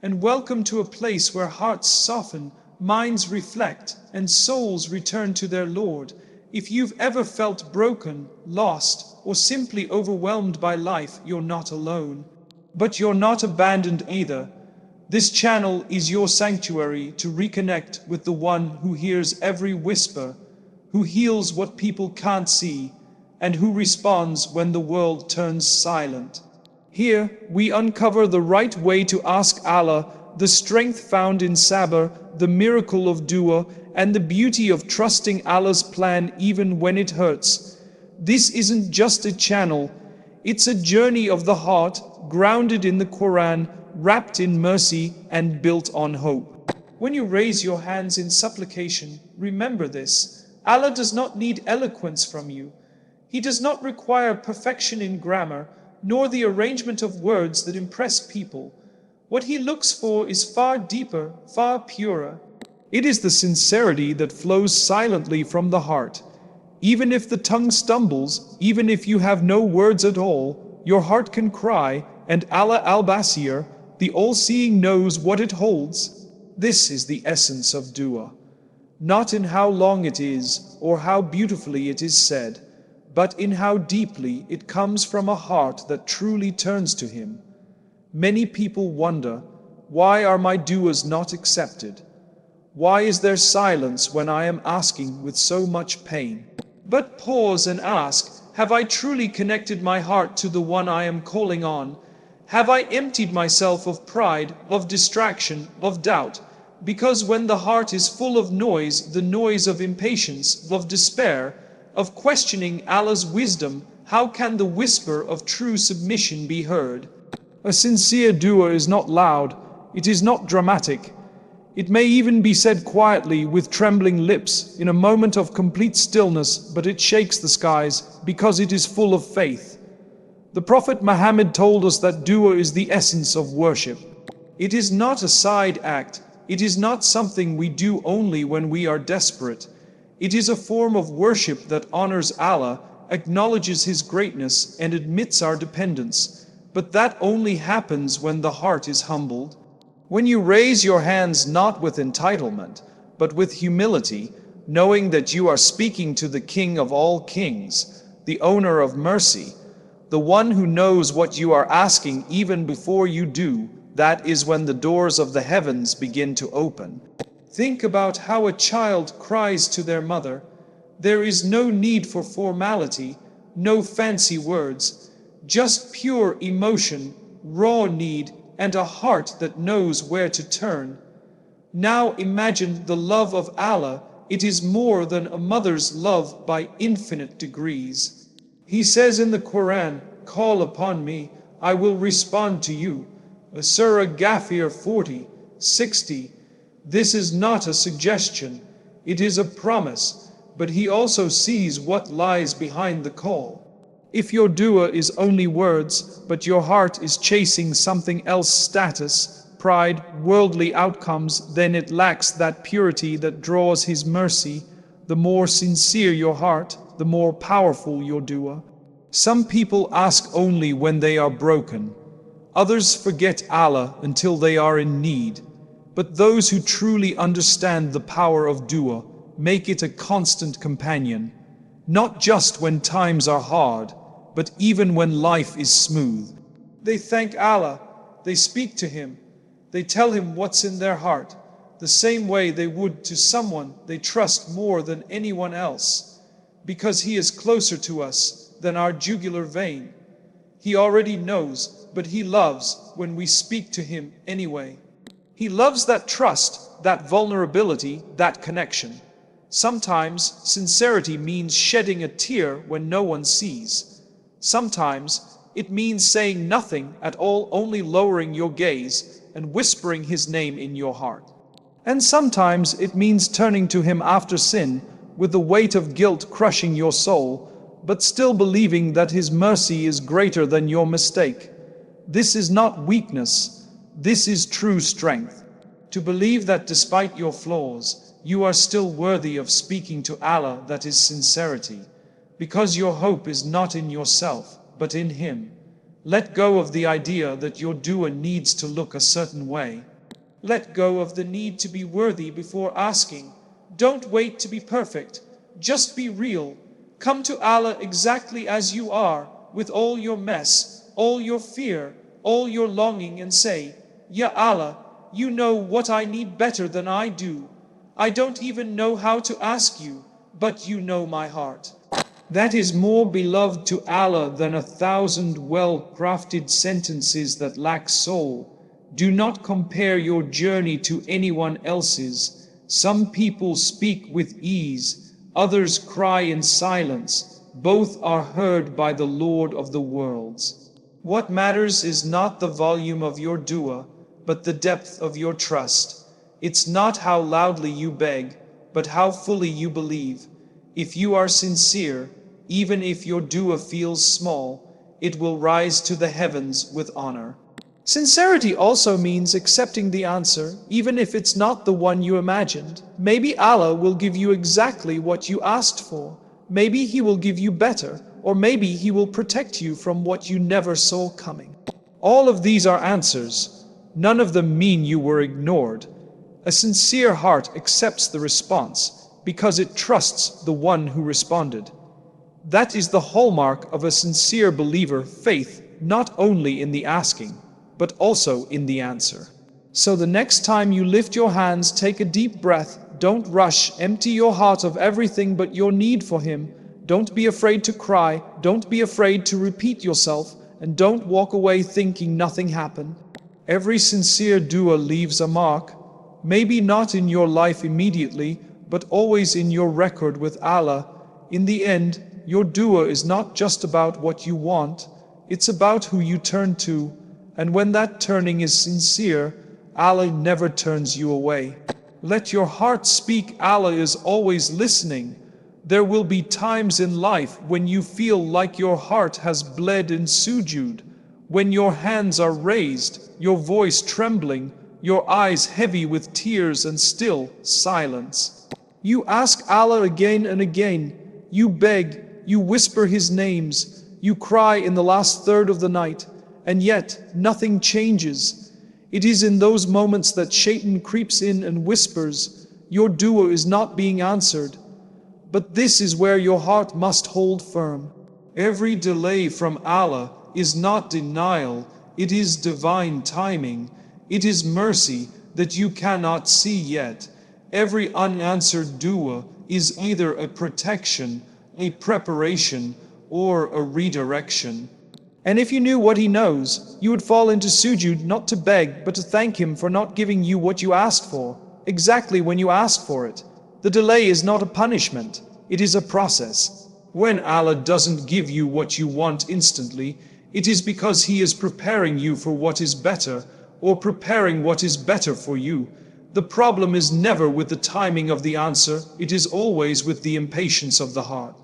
and welcome to a place where hearts soften, minds reflect, and souls return to their Lord. If you've ever felt broken, lost, or simply overwhelmed by life, you're not alone. But you're not abandoned either. This channel is your sanctuary to reconnect with the one who hears every whisper, who heals what people can't see, and who responds when the world turns silent. Here, we uncover the right way to ask Allah, the strength found in sabr, the miracle of dua, and the beauty of trusting Allah's plan even when it hurts. This isn't just a channel, it's a journey of the heart, grounded in the Quran, wrapped in mercy, and built on hope. When you raise your hands in supplication, remember this: Allah does not need eloquence from you. He does not require perfection in grammar, nor the arrangement of words that impress people. What he looks for is far deeper, far purer. It is the sincerity that flows silently from the heart. Even if the tongue stumbles, even if you have no words at all, your heart can cry, and Allah al-Basir, the all-seeing, knows what it holds. This is the essence of dua. Not in how long it is, or how beautifully it is said, but in how deeply it comes from a heart that truly turns to Him. Many people wonder, why are my duas not accepted? Why is there silence when I am asking with so much pain? But pause and ask, have I truly connected my heart to the one I am calling on? Have I emptied myself of pride, of distraction, of doubt? Because when the heart is full of noise, the noise of impatience, of despair, of questioning Allah's wisdom, how can the whisper of true submission be heard? A sincere dua is not loud, it is not dramatic. It may even be said quietly with trembling lips in a moment of complete stillness, but it shakes the skies because it is full of faith. The Prophet Muhammad told us that dua is the essence of worship. It is not a side act, it is not something we do only when we are desperate. It is a form of worship that honors Allah, acknowledges His greatness, and admits our dependence. But that only happens when the heart is humbled. When you raise your hands not with entitlement, but with humility, knowing that you are speaking to the King of all kings, the owner of mercy, the one who knows what you are asking even before you do, that is when the doors of the heavens begin to open. Think about how a child cries to their mother. There is no need for formality, no fancy words, just pure emotion, raw need, and a heart that knows where to turn. Now imagine the love of Allah. It is more than a mother's love by infinite degrees. He says in the Quran, "Call upon me, I will respond to you." Surah Ghafir 40:60. This is not a suggestion, it is a promise, but He also sees what lies behind the call. If your dua is only words, but your heart is chasing something else, status, pride, worldly outcomes, then it lacks that purity that draws His mercy. The more sincere your heart, the more powerful your dua. Some people ask only when they are broken. Others forget Allah until they are in need. But those who truly understand the power of dua make it a constant companion, not just when times are hard, but even when life is smooth. They thank Allah, they speak to Him, they tell Him what's in their heart, the same way they would to someone they trust more than anyone else, because He is closer to us than our jugular vein. He already knows, but He loves when we speak to Him anyway. He loves that trust, that vulnerability, that connection. Sometimes sincerity means shedding a tear when no one sees. Sometimes it means saying nothing at all, only lowering your gaze and whispering His name in your heart. And sometimes it means turning to Him after sin, with the weight of guilt crushing your soul, but still believing that His mercy is greater than your mistake. This is not weakness. This is true strength. To believe that despite your flaws, you are still worthy of speaking to Allah, that is sincerity. Because your hope is not in yourself, but in Him. Let go of the idea that your dua needs to look a certain way. Let go of the need to be worthy before asking. Don't wait to be perfect. Just be real. Come to Allah exactly as you are, with all your mess, all your fear, all your longing, and say, Ya Allah, you know what I need better than I do. I don't even know how to ask you, but you know my heart. That is more beloved to Allah than 1,000 well-crafted sentences that lack soul. Do not compare your journey to anyone else's. Some people speak with ease, others cry in silence. Both are heard by the Lord of the worlds. What matters is not the volume of your dua, but the depth of your trust. It's not how loudly you beg, but how fully you believe. If you are sincere, even if your dua feels small, it will rise to the heavens with honor. Sincerity also means accepting the answer, even if it's not the one you imagined. Maybe Allah will give you exactly what you asked for. Maybe He will give you better, or maybe He will protect you from what you never saw coming. All of these are answers. None of them mean you were ignored. A sincere heart accepts the response because it trusts the one who responded. That is the hallmark of a sincere believer, faith, not only in the asking, but also in the answer. So the next time you lift your hands, take a deep breath. Don't rush. Empty your heart of everything but your need for Him. Don't be afraid to cry. Don't be afraid to repeat yourself. And don't walk away thinking nothing happened. Every sincere dua leaves a mark. Maybe not in your life immediately, but always in your record with Allah. In the end, your dua is not just about what you want. It's about who you turn to. And when that turning is sincere, Allah never turns you away. Let your heart speak. Allah is always listening. There will be times in life when you feel like your heart has bled in sujood, when your hands are raised, your voice trembling, your eyes heavy with tears, and still silence. You ask Allah again and again. You beg, you whisper His names, you cry in the last third of the night, and yet nothing changes. It is in those moments that Shaitan creeps in and whispers, your dua is not being answered. But this is where your heart must hold firm. Every delay from Allah is not denial, it is divine timing. It is mercy that you cannot see yet. Every unanswered dua is either a protection, a preparation, or a redirection. And if you knew what He knows, you would fall into sujood not to beg, but to thank Him for not giving you what you asked for, exactly when you asked for it. The delay is not a punishment, it is a process. When Allah doesn't give you what you want instantly, it is because He is preparing you for what is better, or preparing what is better for you. The problem is never with the timing of the answer, it is always with the impatience of the heart.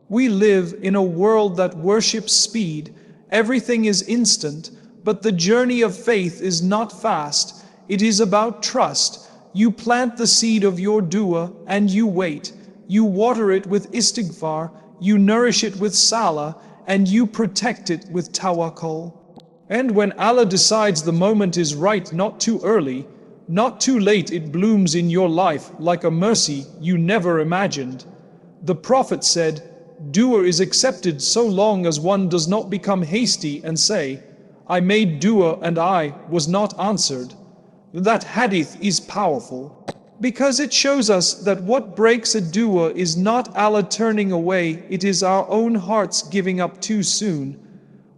We live in a world that worships speed. Everything is instant, but the journey of faith is not fast. It is about trust. You plant the seed of your dua and you wait. You water it with istighfar, you nourish it with salah, and you protect it with tawakkul. And when Allah decides the moment is right, not too early, not too late, it blooms in your life like a mercy you never imagined. The Prophet said, dua is accepted so long as one does not become hasty and say, I made dua and I was not answered. That hadith is powerful because it shows us that what breaks a dua is not Allah turning away, it is our own hearts giving up too soon.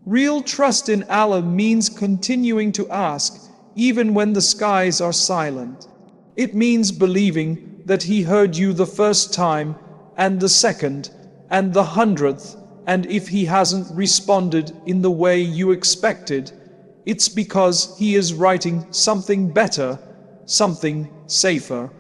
Real trust in Allah means continuing to ask, even when the skies are silent. It means believing that He heard you the first time, and the second, and the 100th, and if He hasn't responded in the way you expected, it's because He is writing something better, something safer,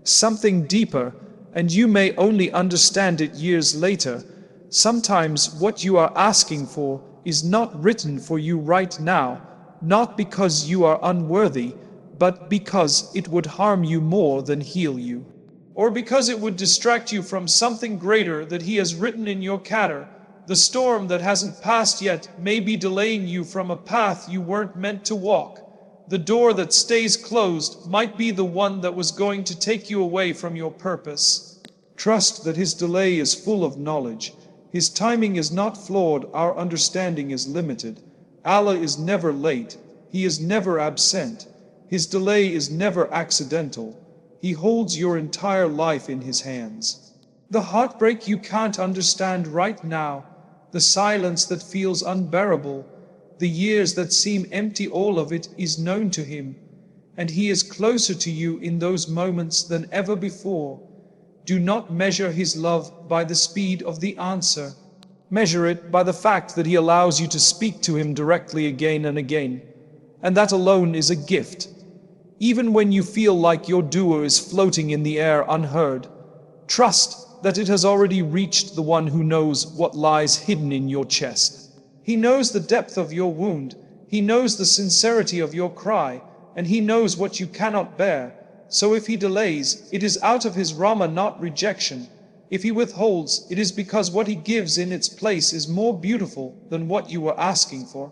something deeper, and you may only understand it years later. Sometimes what you are asking for is not written for you right now, not because you are unworthy, but because it would harm you more than heal you, or because it would distract you from something greater that He has written in your qadr. The storm that hasn't passed yet may be delaying you from a path you weren't meant to walk. The door that stays closed might be the one that was going to take you away from your purpose. Trust that His delay is full of knowledge. His timing is not flawed, our understanding is limited. Allah is never late. He is never absent. His delay is never accidental. He holds your entire life in His hands. The heartbreak you can't understand right now, the silence that feels unbearable, the years that seem empty, all of it is known to Him, and He is closer to you in those moments than ever before. Do not measure His love by the speed of the answer. Measure it by the fact that He allows you to speak to Him directly again and again, and that alone is a gift. Even when you feel like your dua is floating in the air unheard, trust that it has already reached the one who knows what lies hidden in your chest. He knows the depth of your wound, He knows the sincerity of your cry, and He knows what you cannot bear. So if He delays, it is out of His rahmah, not rejection. If He withholds, it is because what He gives in its place is more beautiful than what you were asking for.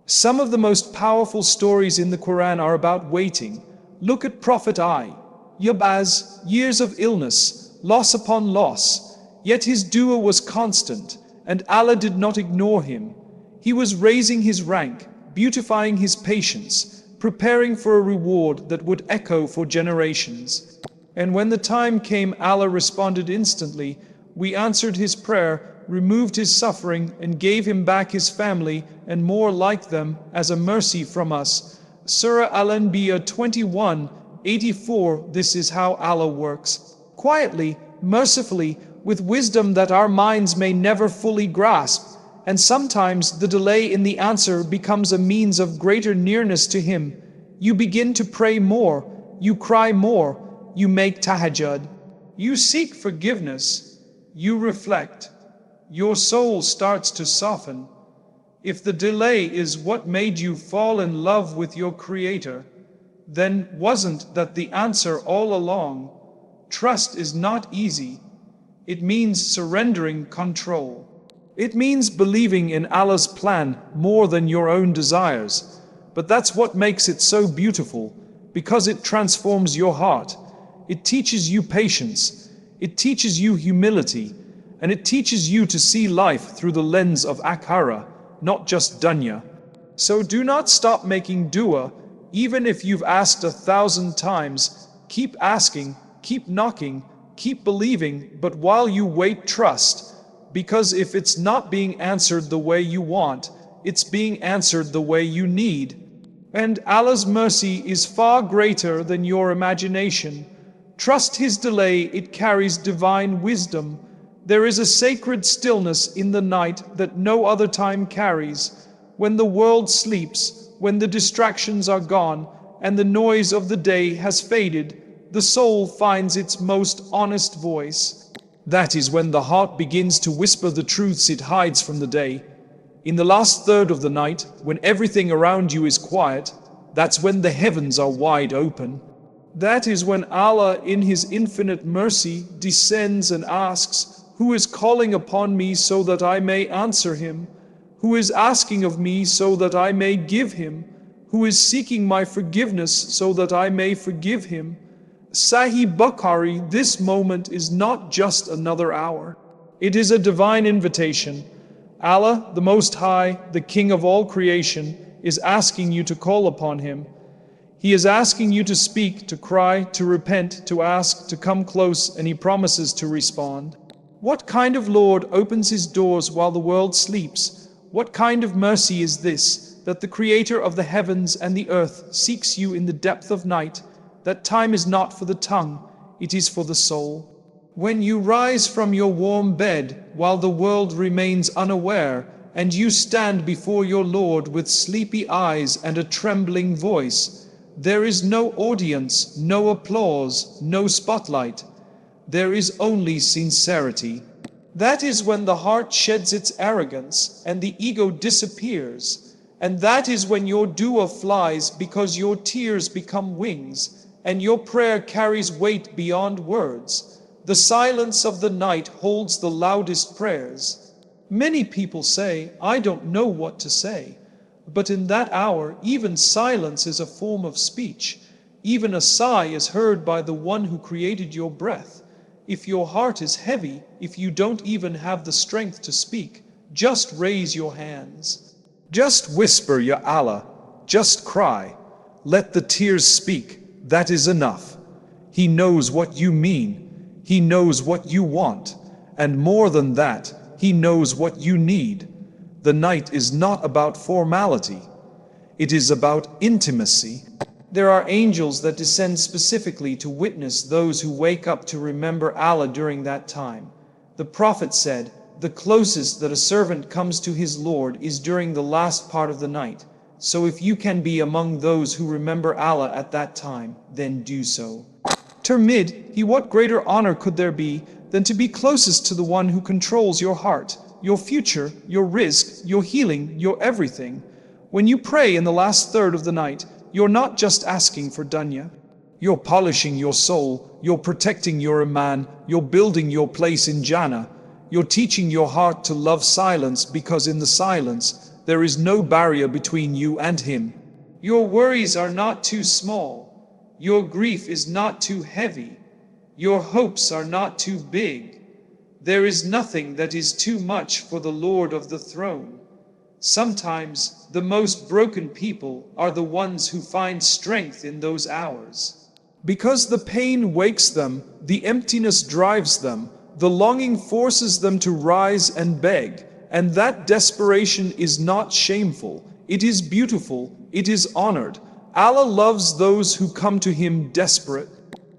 Some of the most powerful stories in the Quran are about waiting. Look at Prophet Yabaz, years of illness, loss upon loss, yet his dua was constant, and Allah did not ignore him. He was raising his rank, beautifying his patience, preparing for a reward that would echo for generations. And when the time came, Allah responded instantly. We answered his prayer, removed his suffering, and gave him back his family and more like them as a mercy from us. Surah Al-Anbiya 21:84. This is how Allah works. Quietly, mercifully, with wisdom that our minds may never fully grasp, and sometimes the delay in the answer becomes a means of greater nearness to Him. You begin to pray more, you cry more, you make tahajjud, you seek forgiveness, you reflect, your soul starts to soften. If the delay is what made you fall in love with your Creator, then wasn't that the answer all along? Trust is not easy. It means surrendering control. It means believing in Allah's plan more than your own desires. But that's what makes it so beautiful, because it transforms your heart. It teaches you patience. It teaches you humility. And it teaches you to see life through the lens of akhira, not just dunya. So do not stop making dua, even if you've asked 1,000 times. Keep asking. Keep knocking, keep believing, but while you wait, trust, because if it's not being answered the way you want, it's being answered the way you need. And Allah's mercy is far greater than your imagination. Trust His delay, it carries divine wisdom. There is a sacred stillness in the night that no other time carries. When the world sleeps, when the distractions are gone, and the noise of the day has faded, the soul finds its most honest voice. That is when the heart begins to whisper the truths it hides from the day. In the last third of the night, when everything around you is quiet, that's when the heavens are wide open. That is when Allah, in His infinite mercy, descends and asks, who is calling upon me so that I may answer him? Who is asking of me so that I may give him? Who is seeking my forgiveness so that I may forgive him? Sahih Bukhari, this moment is not just another hour. It is a divine invitation. Allah, the Most High, the King of all creation, is asking you to call upon Him. He is asking you to speak, to cry, to repent, to ask, to come close, and He promises to respond. What kind of Lord opens His doors while the world sleeps? What kind of mercy is this, that the Creator of the heavens and the earth seeks you in the depth of night? That time is not for the tongue, it is for the soul. When you rise from your warm bed while the world remains unaware, and you stand before your Lord with sleepy eyes and a trembling voice, there is no audience, no applause, no spotlight. There is only sincerity. That is when the heart sheds its arrogance and the ego disappears. And that is when your dua flies because your tears become wings. And your prayer carries weight beyond words. The silence of the night holds the loudest prayers. Many people say, I don't know what to say. But in that hour, even silence is a form of speech. Even a sigh is heard by the one who created your breath. If your heart is heavy, if you don't even have the strength to speak, just raise your hands. Just whisper, Ya Allah. Just cry. Let the tears speak. That is enough. He knows what you mean. He knows what you want. And more than that, He knows what you need. The night is not about formality. It is about intimacy. There are angels that descend specifically to witness those who wake up to remember Allah during that time. The Prophet said, the closest that a servant comes to his Lord is during the last part of the night. So if you can be among those who remember Allah at that time, then do so. Termid, what greater honor could there be than to be closest to the one who controls your heart, your future, your rizq, your healing, your everything? When you pray in the last third of the night, you're not just asking for dunya. You're polishing your soul, you're protecting your iman, you're building your place in Jannah. You're teaching your heart to love silence, because in the silence, there is no barrier between you and Him. Your worries are not too small. Your grief is not too heavy. Your hopes are not too big. There is nothing that is too much for the Lord of the throne. Sometimes the most broken people are the ones who find strength in those hours. Because the pain wakes them, the emptiness drives them, the longing forces them to rise and beg, and that desperation is not shameful. It is beautiful, it is honored. Allah loves those who come to Him desperate.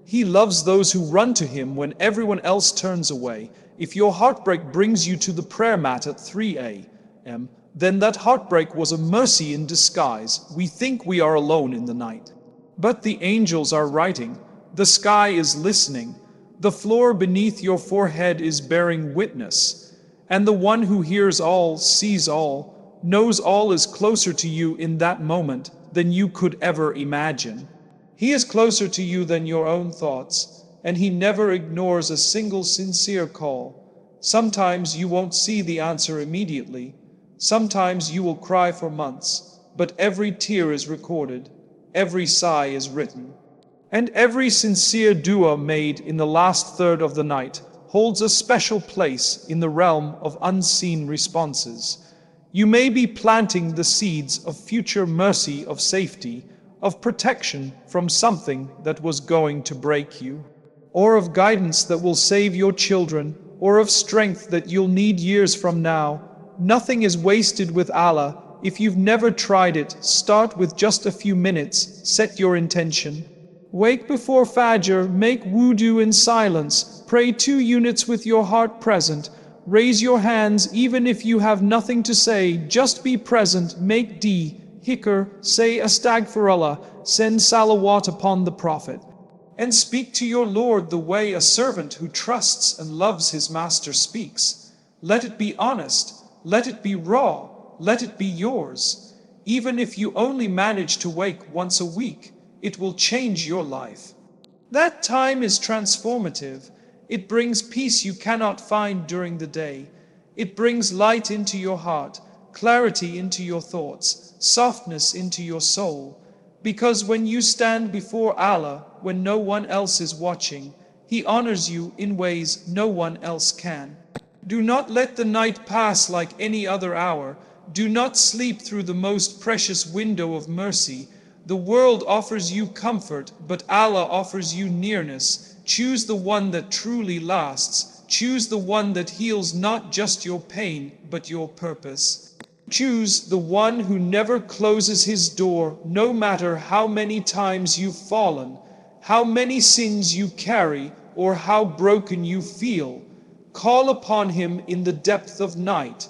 He loves those who run to Him when everyone else turns away. If your heartbreak brings you to the prayer mat at 3 a.m., then that heartbreak was a mercy in disguise. We think we are alone in the night. But the angels are writing. The sky is listening. The floor beneath your forehead is bearing witness. And the one who hears all, sees all, knows all is closer to you in that moment than you could ever imagine. He is closer to you than your own thoughts, and He never ignores a single sincere call. Sometimes you won't see the answer immediately. Sometimes you will cry for months, but every tear is recorded, every sigh is written. And every sincere dua made in the last third of the night holds a special place in the realm of unseen responses. You may be planting the seeds of future mercy, of safety, of protection from something that was going to break you, or of guidance that will save your children, or of strength that you'll need years from now. Nothing is wasted with Allah. If you've never tried it, start with just a few minutes, set your intention. Wake before Fajr, make wudu in silence, pray 2 units with your heart present, raise your hands even if you have nothing to say, just be present, make dhikr, say astaghfirullah, send salawat upon the Prophet. And speak to your Lord the way a servant who trusts and loves his master speaks. Let it be honest, let it be raw, let it be yours. Even if you only manage to wake once a week, it will change your life. That time is transformative. It brings peace you cannot find during the day. It brings light into your heart, clarity into your thoughts, softness into your soul. Because when you stand before Allah, when no one else is watching, He honors you in ways no one else can. Do not let the night pass like any other hour. Do not sleep through the most precious window of mercy. The world offers you comfort, but Allah offers you nearness. Choose the one that truly lasts. Choose the one that heals not just your pain, but your purpose. Choose the one who never closes his door, no matter how many times you've fallen, how many sins you carry, or how broken you feel. Call upon Him in the depth of night.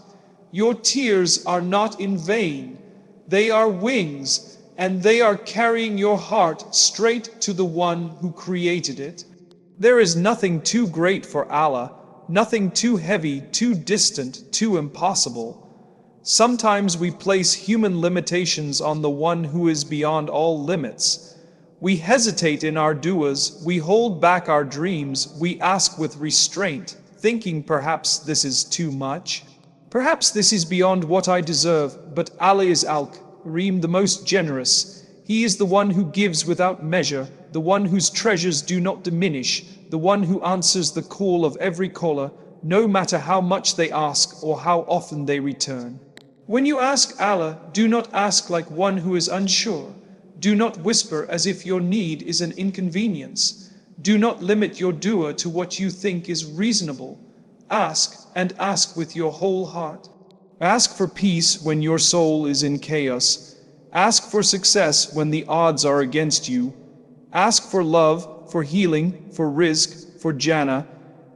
Your tears are not in vain. They are wings, and they are carrying your heart straight to the one who created it. There is nothing too great for Allah, nothing too heavy, too distant, too impossible. Sometimes we place human limitations on the one who is beyond all limits. We hesitate in our du'as, we hold back our dreams, we ask with restraint, thinking perhaps this is too much. Perhaps this is beyond what I deserve, but Allah is Al-Kareem, the most generous. He is the one who gives without measure, the one whose treasures do not diminish, the one who answers the call of every caller, no matter how much they ask or how often they return. When you ask Allah, do not ask like one who is unsure. Do not whisper as if your need is an inconvenience. Do not limit your dua to what you think is reasonable. Ask, and ask with your whole heart. Ask for peace when your soul is in chaos. Ask for success when the odds are against you. Ask for love, for healing, for rizq, for Jannah.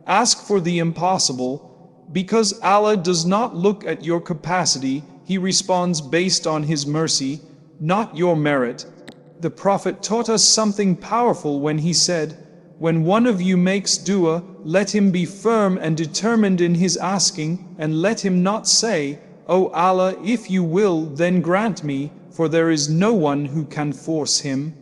Ask for the impossible. Because Allah does not look at your capacity, He responds based on His mercy, not your merit. The Prophet taught us something powerful when he said, "When one of you makes dua, let him be firm and determined in his asking, and let him not say, 'O Allah, if you will, then grant me,' for there is no one who can force Him."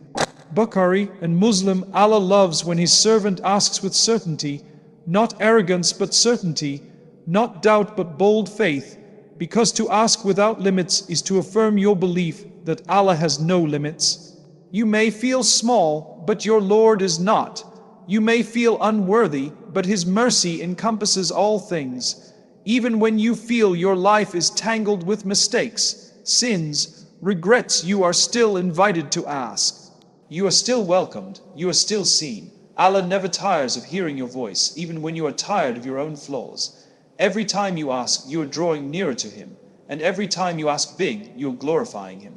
Bukhari and Muslim. Allah loves when His servant asks with certainty, not arrogance but certainty, not doubt but bold faith, because to ask without limits is to affirm your belief that Allah has no limits. You may feel small, but your Lord is not. You may feel unworthy, but His mercy encompasses all things. Even when you feel your life is tangled with mistakes, sins, regrets, you are still invited to ask. You are still welcomed, you are still seen. Allah never tires of hearing your voice, even when you are tired of your own flaws. Every time you ask, you are drawing nearer to Him, and every time you ask big, you are glorifying Him.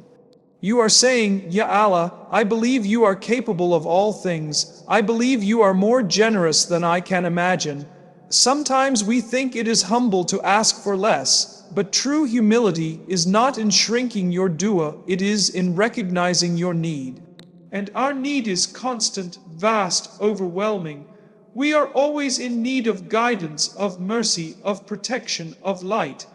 You are saying, "Ya Allah, I believe you are capable of all things. I believe you are more generous than I can imagine." Sometimes we think it is humble to ask for less, but true humility is not in shrinking your dua, it is in recognizing your need. And our need is constant, vast, overwhelming. We are always in need of guidance, of mercy, of protection, of light.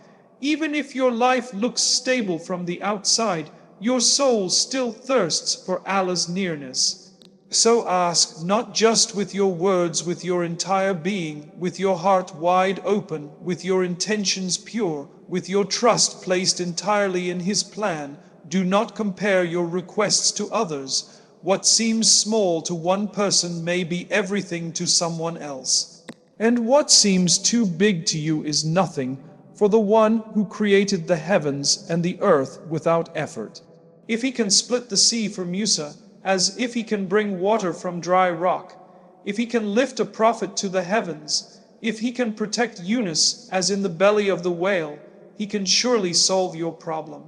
Even if your life looks stable from the outside, your soul still thirsts for Allah's nearness. So ask, not just with your words, with your entire being, with your heart wide open, with your intentions pure, with your trust placed entirely in His plan. Do not compare your requests to others. What seems small to one person may be everything to someone else. And what seems too big to you is nothing for the one who created the heavens and the earth without effort. If He can split the sea for Musa, as if He can bring water from dry rock, if He can lift a prophet to the heavens, if He can protect Yunus as in the belly of the whale, He can surely solve your problem.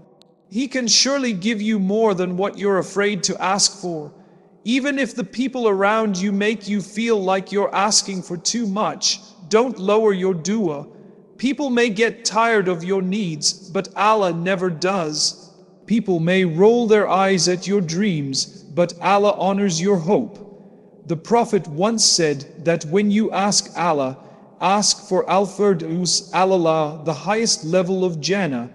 He can surely give you more than what you're afraid to ask for. Even if the people around you make you feel like you're asking for too much, don't lower your dua. People may get tired of your needs, but Allah never does. People may roll their eyes at your dreams, but Allah honors your hope. The Prophet once said that when you ask Allah, ask for Al-Firdaus Al-A'la, the highest level of Jannah,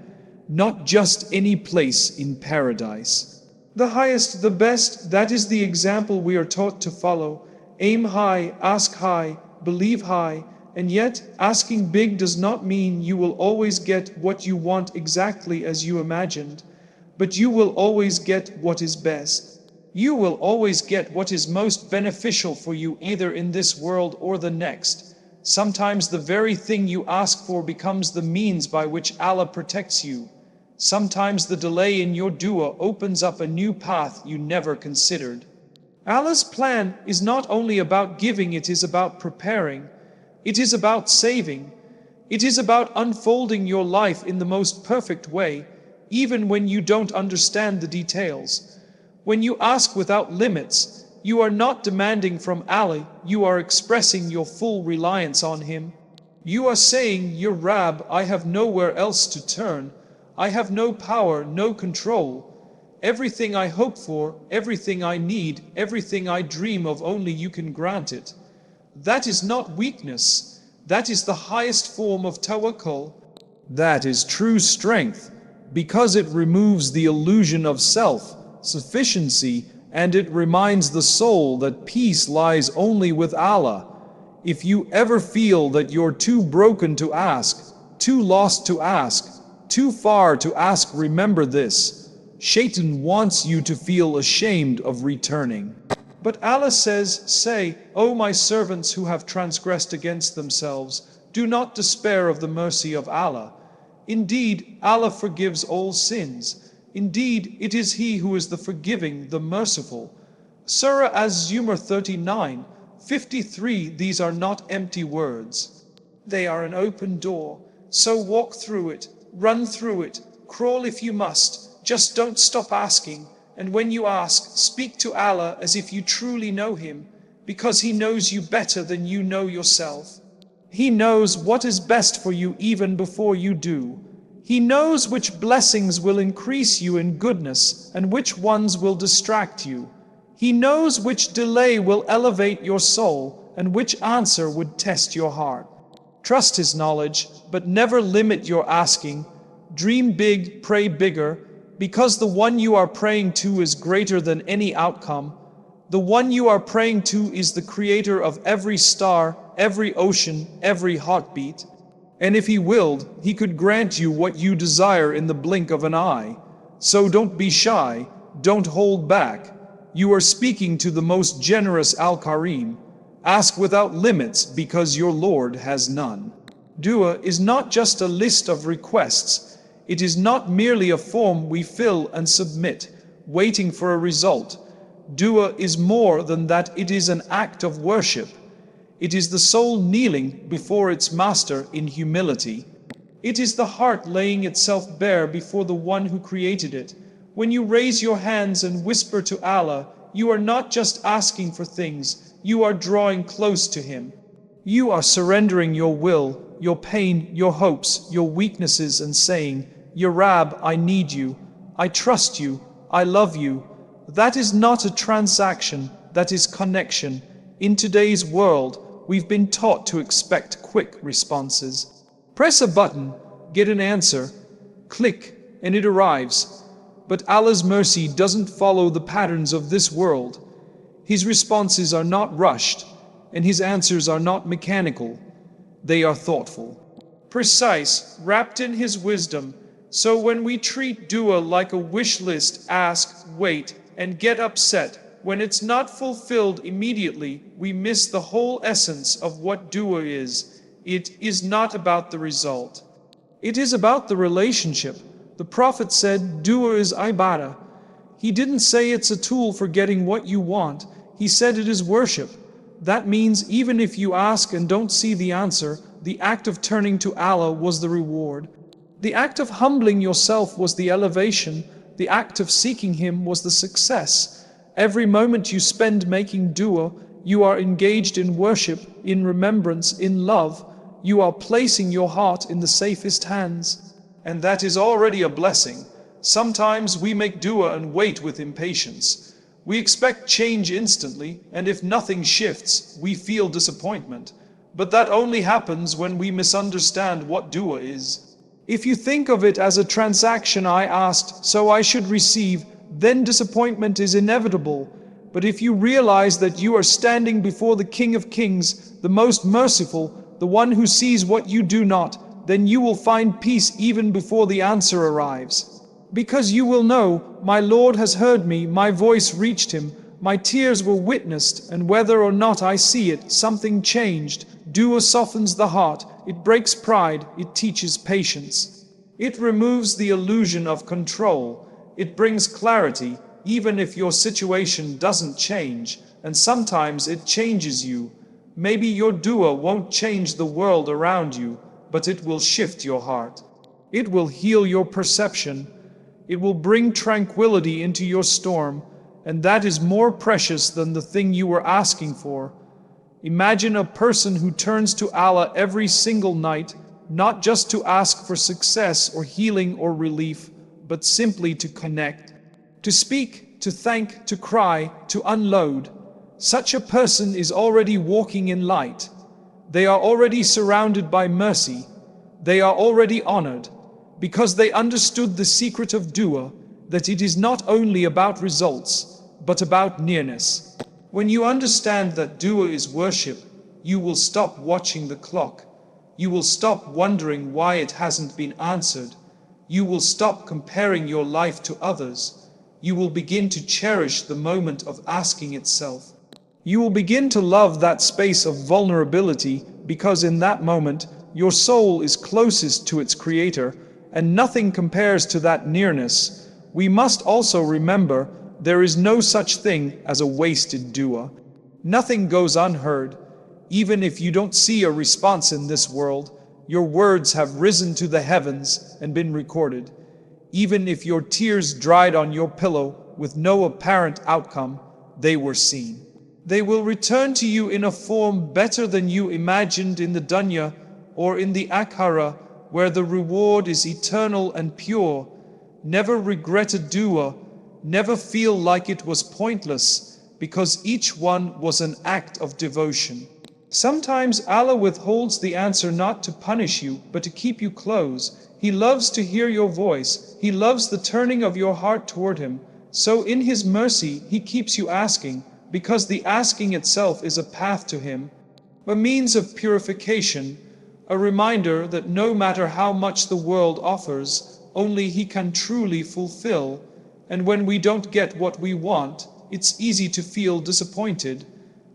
not just any place in paradise. The highest, the best, that is the example we are taught to follow. Aim high, ask high, believe high, and yet asking big does not mean you will always get what you want exactly as you imagined, but you will always get what is best. You will always get what is most beneficial for you either in this world or the next. Sometimes the very thing you ask for becomes the means by which Allah protects you. Sometimes the delay in your dua opens up a new path you never considered. Allah's plan is not only about giving, it is about preparing. It is about saving. It is about unfolding your life in the most perfect way, even when you don't understand the details. When you ask without limits, you are not demanding from Allah, you are expressing your full reliance on Him. You are saying, "Ya Rab, I have nowhere else to turn. I have no power, no control. Everything I hope for, everything I need, everything I dream of, only you can grant it." That is not weakness. That is the highest form of tawakkul. That is true strength, because it removes the illusion of self-sufficiency, and it reminds the soul that peace lies only with Allah. If you ever feel that you're too broken to ask, too lost to ask, too far to ask. Remember this. Shaitan wants you to feel ashamed of returning. But Allah says, say, O my servants who have transgressed against themselves, do not despair of the mercy of Allah. Indeed, Allah forgives all sins. Indeed, it is He who is the forgiving, the merciful. Surah Az-Zumar 39:53. These are not empty words. They are an open door. So walk through it, run through it, crawl if you must. Just don't stop asking. And when you ask, speak to Allah as if you truly know Him, because He knows you better than you know yourself. He knows what is best for you even before you do. He knows which blessings will increase you in goodness and which ones will distract you. He knows which delay will elevate your soul and which answer would test your heart. Trust His knowledge, but never limit your asking. Dream big, pray bigger, because the one you are praying to is greater than any outcome. The one you are praying to is the creator of every star, every ocean, every heartbeat. And if He willed, He could grant you what you desire in the blink of an eye. So don't be shy, don't hold back. You are speaking to the most generous Al-Karim. Ask without limits, because your Lord has none. Dua is not just a list of requests. It is not merely a form we fill and submit, waiting for a result. Dua is more than that. It is an act of worship. It is the soul kneeling before its master in humility. It is the heart laying itself bare before the one who created it. When you raise your hands and whisper to Allah, you are not just asking for things, you are drawing close to Him. You are surrendering your will, your pain, your hopes, your weaknesses, and saying, Ya Rab, I need you, I trust you, I love you. That is not a transaction, that is connection. In today's world, we've been taught to expect quick responses. Press a button, get an answer, click, and it arrives. But Allah's mercy doesn't follow the patterns of this world. His responses are not rushed, and His answers are not mechanical. They are thoughtful, precise, wrapped in His wisdom. So when we treat dua like a wish list, ask, wait, and get upset when it's not fulfilled immediately, we miss the whole essence of what dua is. It is not about the result. It is about the relationship. The Prophet said, dua is ibadah. He didn't say it's a tool for getting what you want. He said it is worship. That means even if you ask and don't see the answer, the act of turning to Allah was the reward. The act of humbling yourself was the elevation. The act of seeking Him was the success. Every moment you spend making dua, you are engaged in worship, in remembrance, in love. You are placing your heart in the safest hands. And that is already a blessing. Sometimes we make dua and wait with impatience. We expect change instantly, and if nothing shifts, we feel disappointment. But that only happens when we misunderstand what dua is. If you think of it as a transaction, I asked, so I should receive, then disappointment is inevitable. But if you realize that you are standing before the King of Kings, the most merciful, the one who sees what you do not, then you will find peace even before the answer arrives. Because you will know, my Lord has heard me, my voice reached Him, my tears were witnessed, and whether or not I see it, something changed. Dua softens the heart, it breaks pride, it teaches patience. It removes the illusion of control. It brings clarity, even if your situation doesn't change, and sometimes it changes you. Maybe your dua won't change the world around you, but it will shift your heart. It will heal your perception. It will bring tranquility into your storm, and that is more precious than the thing you were asking for. Imagine a person who turns to Allah every single night, not just to ask for success or healing or relief, but simply to connect, to speak, to thank, to cry, to unload. Such a person is already walking in light. They are already surrounded by mercy. They are already honored, because they understood the secret of dua, that it is not only about results, but about nearness. When you understand that dua is worship, you will stop watching the clock. You will stop wondering why it hasn't been answered. You will stop comparing your life to others. You will begin to cherish the moment of asking itself. You will begin to love that space of vulnerability, because in that moment, your soul is closest to its creator, and nothing compares to that nearness. We must also remember there is no such thing as a wasted dua. Nothing goes unheard. Even if you don't see a response in this world, your words have risen to the heavens and been recorded. Even if your tears dried on your pillow with no apparent outcome, they were seen. They will return to you in a form better than you imagined in the dunya or in the akhirah, where the reward is eternal and pure. Never regret a dua, never feel like it was pointless, because each one was an act of devotion. Sometimes Allah withholds the answer not to punish you, but to keep you close. He loves to hear your voice. He loves the turning of your heart toward Him. So in His mercy, He keeps you asking, because the asking itself is a path to Him, a means of purification, a reminder that no matter how much the world offers, only He can truly fulfill. And when we don't get what we want, it's easy to feel disappointed.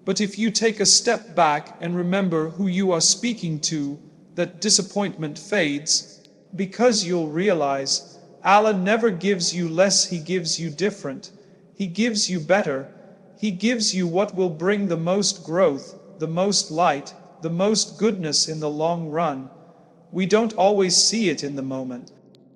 But if you take a step back and remember who you are speaking to, that disappointment fades, because you'll realize Allah never gives you less, He gives you different. He gives you better. He gives you what will bring the most growth, the most light, the most goodness in the long run. We don't always see it in the moment.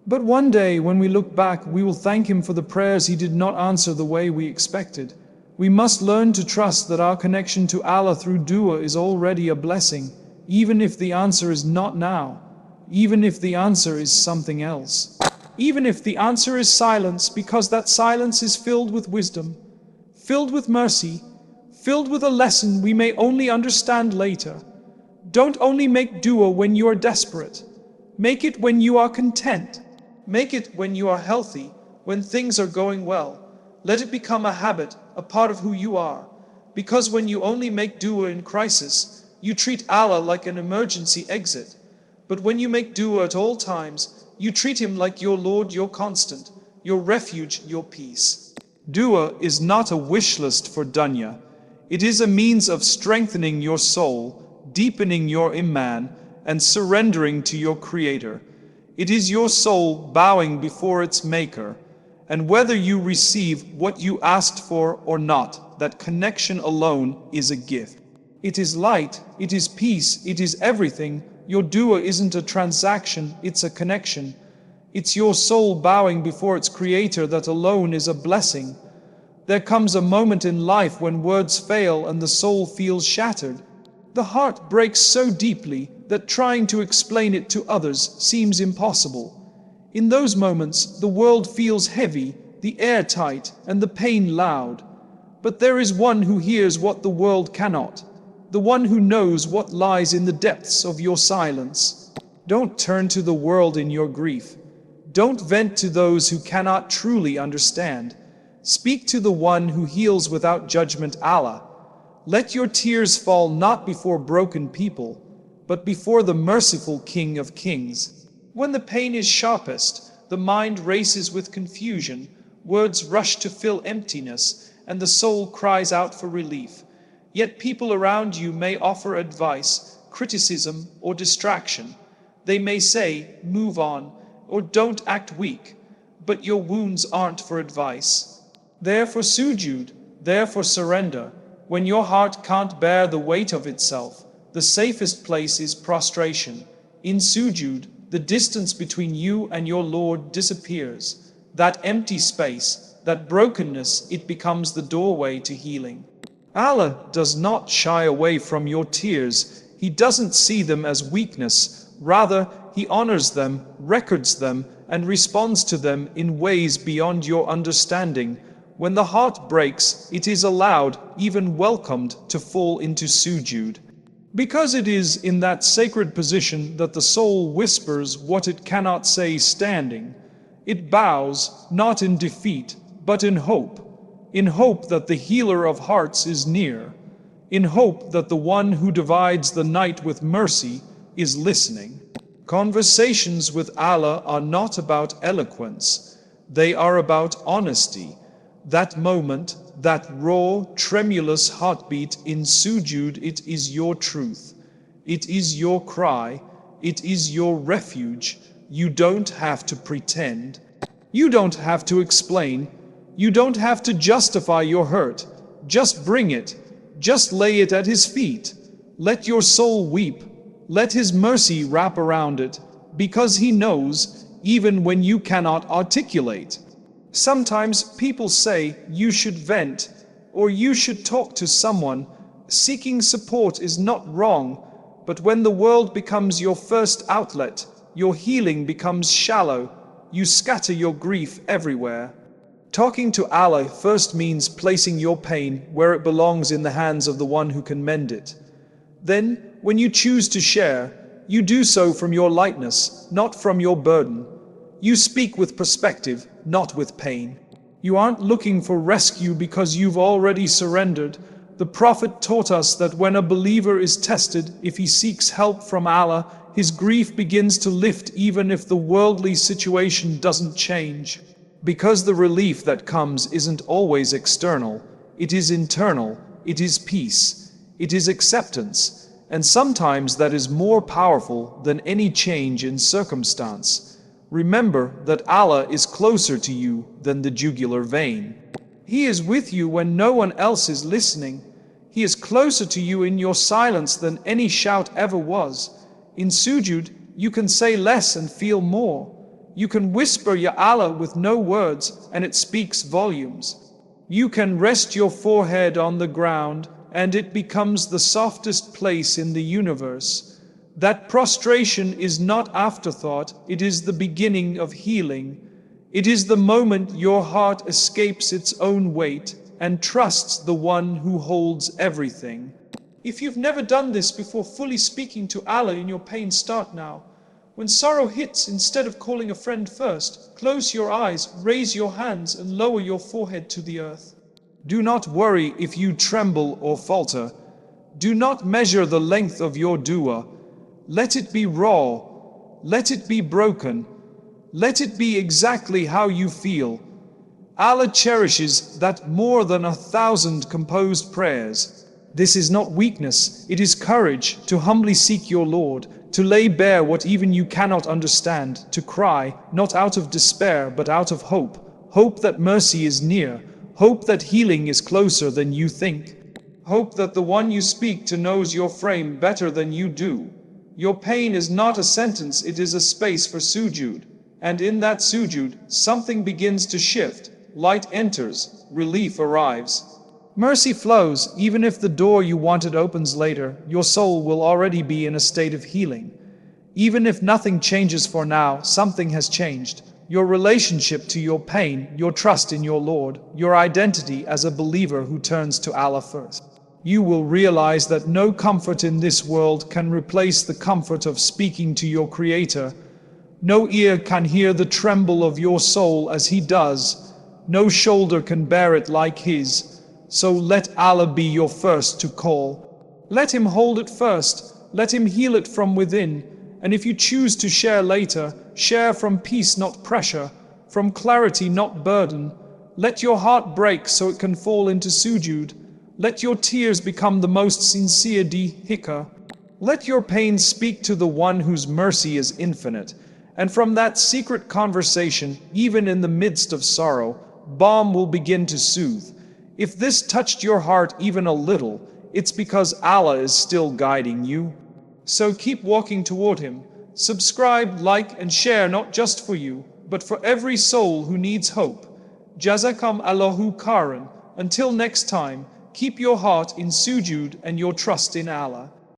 But one day, when we look back, we will thank Him for the prayers He did not answer the way we expected. We must learn to trust that our connection to Allah through dua is already a blessing, even if the answer is not now, even if the answer is something else, even if the answer is silence, because that silence is filled with wisdom, filled with mercy, filled with a lesson we may only understand later. Don't only make dua when you are desperate. Make it when you are content. Make it when you are healthy, when things are going well. Let it become a habit, a part of who you are. Because when you only make dua in crisis, you treat Allah like an emergency exit. But when you make dua at all times, you treat Him like your Lord, your constant, your refuge, your peace. Dua is not a wish list for dunya. It is a means of strengthening your soul, deepening your iman, and surrendering to your Creator. It is your soul bowing before its Maker. And whether you receive what you asked for or not, that connection alone is a gift. It is light, it is peace, it is everything. Your dua isn't a transaction, it's a connection. It's your soul bowing before its Creator that alone is a blessing. There comes a moment in life when words fail and the soul feels shattered. The heart breaks so deeply that trying to explain it to others seems impossible. In those moments, the world feels heavy, the air tight, and the pain loud. But there is one who hears what the world cannot, the one who knows what lies in the depths of your silence. Don't turn to the world in your grief. Don't vent to those who cannot truly understand. Speak to the one who heals without judgment, Allah. Let your tears fall not before broken people, but before the merciful King of Kings. When the pain is sharpest, the mind races with confusion, words rush to fill emptiness, and the soul cries out for relief. Yet people around you may offer advice, criticism, or distraction. They may say, move on, or don't act weak, but your wounds aren't for advice. They're for sujood, they're for surrender. When your heart can't bear the weight of itself, the safest place is prostration. In sujood, the distance between you and your Lord disappears. That empty space, that brokenness, it becomes the doorway to healing. Allah does not shy away from your tears. He doesn't see them as weakness. Rather, He honors them, records them, and responds to them in ways beyond your understanding. When the heart breaks, it is allowed, even welcomed, to fall into sujood. Because it is in that sacred position that the soul whispers what it cannot say standing. It bows, not in defeat, but in hope that the healer of hearts is near, in hope that the one who divides the night with mercy is listening. Conversations with Allah are not about eloquence. They are about honesty. That moment, that raw, tremulous heartbeat in sujood, it is your truth. It is your cry. It is your refuge. You don't have to pretend. You don't have to explain. You don't have to justify your hurt. Just bring it. Just lay it at His feet. Let your soul weep. Let His mercy wrap around it, because He knows, even when you cannot articulate. Sometimes people say you should vent, or you should talk to someone. Seeking support is not wrong, but when the world becomes your first outlet, your healing becomes shallow. You scatter your grief everywhere. Talking to Allah first means placing your pain where it belongs, in the hands of the one who can mend it. Then, when you choose to share, you do so from your lightness, not from your burden. You speak with perspective, not with pain. You aren't looking for rescue because you've already surrendered. The Prophet taught us that when a believer is tested, if he seeks help from Allah, his grief begins to lift even if the worldly situation doesn't change. Because the relief that comes isn't always external, it is internal, it is peace, it is acceptance, and sometimes that is more powerful than any change in circumstance. Remember that Allah is closer to you than the jugular vein. He is with you when no one else is listening. He is closer to you in your silence than any shout ever was. In sujood, you can say less and feel more. You can whisper Ya Allah with no words, and it speaks volumes. You can rest your forehead on the ground, and it becomes the softest place in the universe. That prostration is not afterthought, it is the beginning of healing. It is the moment your heart escapes its own weight and trusts the one who holds everything. If you've never done this before fully speaking to Allah in your pain, start now. When sorrow hits, instead of calling a friend first, close your eyes, raise your hands, and lower your forehead to the earth. Do not worry if you tremble or falter. Do not measure the length of your dua. Let it be raw. Let it be broken. Let it be exactly how you feel. Allah cherishes that more than 1,000 composed prayers. This is not weakness, it is courage to humbly seek your Lord, to lay bare what even you cannot understand, to cry, not out of despair, but out of hope. Hope that mercy is near. Hope that healing is closer than you think. Hope that the one you speak to knows your frame better than you do. Your pain is not a sentence, it is a space for sujood. And in that sujood, something begins to shift. Light enters, relief arrives. Mercy flows. Even if the door you wanted opens later, your soul will already be in a state of healing. Even if nothing changes for now, something has changed. Your relationship to your pain, your trust in your Lord, your identity as a believer who turns to Allah first. You will realize that no comfort in this world can replace the comfort of speaking to your Creator. No ear can hear the tremble of your soul as He does. No shoulder can bear it like His. So let Allah be your first to call. Let Him hold it first. Let Him heal it from within. And if you choose to share later, share from peace, not pressure, from clarity, not burden. Let your heart break so it can fall into sujood. Let your tears become the most sincere dhikr. Let your pain speak to the one whose mercy is infinite. And from that secret conversation, even in the midst of sorrow, balm will begin to soothe. If this touched your heart even a little, it's because Allah is still guiding you. So keep walking toward Him. Subscribe, like, and share, not just for you, but for every soul who needs hope. Jazakum Allahu khairan. Until next time, keep your heart in sujood and your trust in Allah.